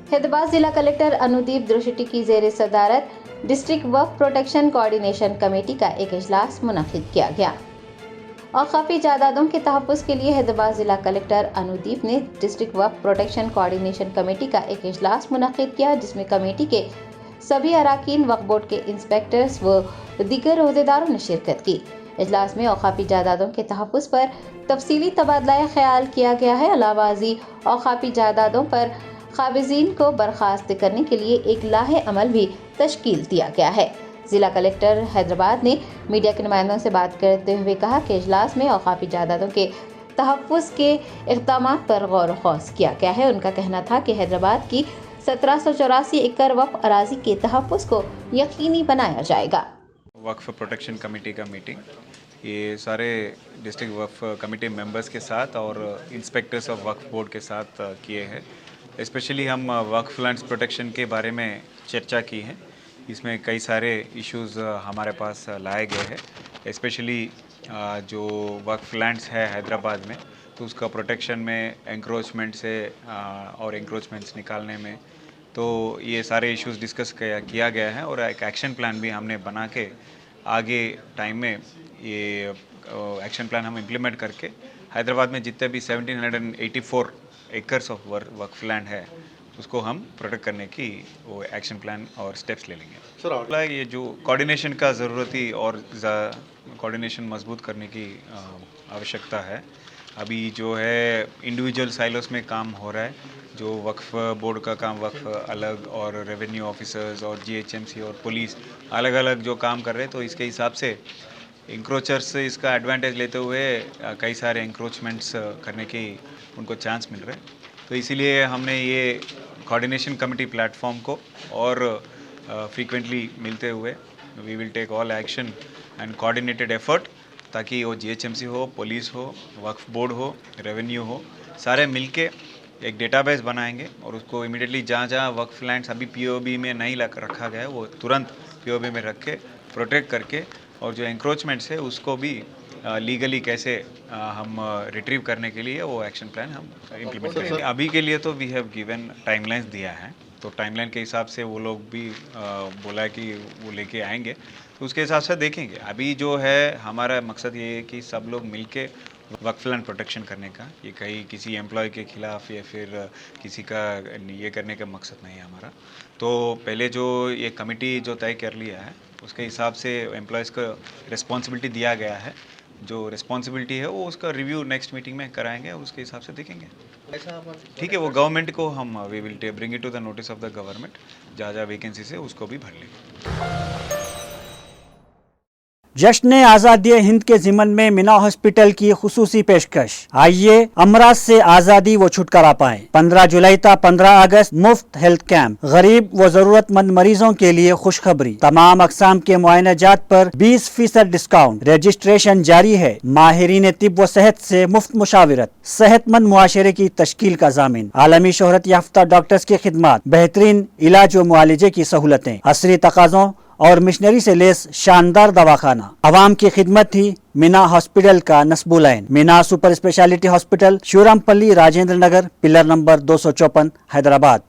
हैदराबाद जिला कलेक्टर अनुदीप द्रोशिटी की ज़ेर सदारत डिस्ट्रिक्ट वक्फ प्रोटेक्शन कोऑर्डिनेशन कमेटी का एक इजलास मुनक्किद किया गया। औकाफी जायदादों के तहफ़्फ़ुज़ के लिए हैदराबाद जिला कलेक्टर अनुदीप ने डिस्ट्रिक्ट वक्फ प्रोटेक्शन कोऑर्डिनेशन कमेटी का एक इजलास मुनक्किद किया, जिसमें कमेटी के सभी अराकीन, वक्फ बोर्ड के इंस्पेक्टर्स व दीगर ओहदेदारों ने शिरकत की। इजलास में औकाफी जायदादों के तहफ़्फ़ुज़ पर तफसीली तबादला ख्याल किया गया है। अलावाज़ी औकाफी जायदादों पर काबिज़ीन को बर्खास्त करने के लिए एक लाहे अमल भी तश्कील दिया गया है। जिला कलेक्टर हैदराबाद ने मीडिया के नुमाइंदों से बात करते हुए कहा कि इजलास में औकाफी जायदादों के तहफ़्फ़ुज़ के इक़दामात पर गौर ख़ौस किया गया है। उनका कहना था कि हैदराबाद की 1784 एकड़ वक्फ अराज़ी के तहफ़्फ़ुज़ को यकीनी बनाया जाएगा। वक्फ प्रोटेक्शन कमेटी का मीटिंग ये सारे डिस्ट्रिक्ट वक्फ कमेटी मेंबर्स के साथ और इंस्पेक्टर्स ऑफ वक्फ बोर्ड के साथ किए हैं। स्पेशली हम वक्फ लैंड्स प्रोटेक्शन के बारे में चर्चा की है। इसमें कई सारे इश्यूज़ हमारे पास लाए गए हैं। स्पेशली जो वक्फ लैंड्स है हैदराबाद में, तो उसका प्रोटेक्शन में, एंक्रोचमेंट से और एंक्रोचमेंट्स निकालने में, तो ये सारे इश्यूज़ डिस्कस किया गया है और एक एक्शन प्लान भी हमने बना के आगे टाइम में ये एक्शन प्लान हम इम्प्लीमेंट करके हैदराबाद में जितने भी 1784 एकर्स ऑफ वक्फ लैंड है उसको हम प्रोटेक्ट करने की वो एक्शन प्लान और स्टेप्स ले लेंगे। सर ये जो कोऑर्डिनेशन का ज़रूरत ही और कोऑर्डिनेशन मजबूत करने की आवश्यकता है। अभी जो है इंडिविजुअल साइलोस में काम हो रहा है, जो वक्फ बोर्ड का काम वक्फ अलग और रेवेन्यू ऑफिसर्स और जीएचएमसी और पुलिस अलग अलग जो काम कर रहे हैं, तो इसके हिसाब से इंक्रोचर्स से इसका एडवांटेज लेते हुए कई सारे इंक्रोचमेंट्स करने की उनको चांस मिल रहे हैं। तो इसीलिए हमने ये कोऑर्डिनेशन कमेटी प्लेटफॉर्म को और फ्रीक्वेंटली मिलते हुए we will take all action and coordinated effort, ताकि वो जीएचएमसी हो, पुलिस हो, वक्फ बोर्ड हो, रेवेन्यू हो, सारे मिलके एक डेटाबेस बनाएंगे और उसको इमीडिएटली जहाँ जहाँ वक्फ लैंड्स अभी पीओबी में नहीं रखा गया है वो तुरंत पीओबी में रख के प्रोटेक्ट करके, और जो एंक्रोचमेंट्स है उसको भी लीगली कैसे हम रिट्रीव करने के लिए वो एक्शन प्लान हम इम्प्लीमेंट करेंगे। अभी के लिए तो वी हैव गिवन टाइमलाइंस दिया है, तो टाइमलाइन के हिसाब से वो लोग भी बोला है कि वो लेके आएंगे, तो उसके हिसाब से देखेंगे। अभी जो है हमारा मकसद ये है कि सब लोग मिलके वक्फ लैंड प्रोटेक्शन करने का, ये कहीं किसी एम्प्लॉय के खिलाफ या फिर किसी का ये करने का मकसद नहीं है हमारा। तो पहले जो ये कमेटी जो तय कर लिया है उसके हिसाब से एम्प्लॉयज़ को रिस्पॉन्सिबिलिटी दिया गया है। जो रिस्पॉन्सिबिलिटी है वो उसका रिव्यू नेक्स्ट मीटिंग में कराएंगे और उसके हिसाब से देखेंगे। ठीक है, वो गवर्नमेंट को हम we will bring it to the notice of the government, जहाँ जहाँ वैकेंसी है उसको भी भर लेंगे। जश्न आज़ादी हिंद के ज़िमन में मीना हॉस्पिटल की खुसूसी पेशकश। आइए अमराज से आज़ादी व छुटकारा पाएं। 15 जुलाई था 15 अगस्त मुफ्त हेल्थ कैंप। गरीब व जरूरतमंद मरीजों के लिए खुशखबरी, तमाम अकसाम के मुआयनाजात पर 20% डिस्काउंट। रजिस्ट्रेशन जारी है। माहिरीन तिब व सेहत से मुफ्त मुशावरत, सेहतमंद मुआशरे की तश्कील का ज़ामिन। आलमी शोहरत याफ्ता डॉक्टर्स की खिदमत, बेहतरीन इलाज व मुआलजे की सहूलतें, असरी तकाज़ों और मिशनरी से लेस शानदार दवाखाना। आवाम की खिदमत थी मीना हॉस्पिटल का नस्बुलैन। Meena super speciality hospital, Shurampalli, Rajendra Nagar, pillar number 254, Hyderabad.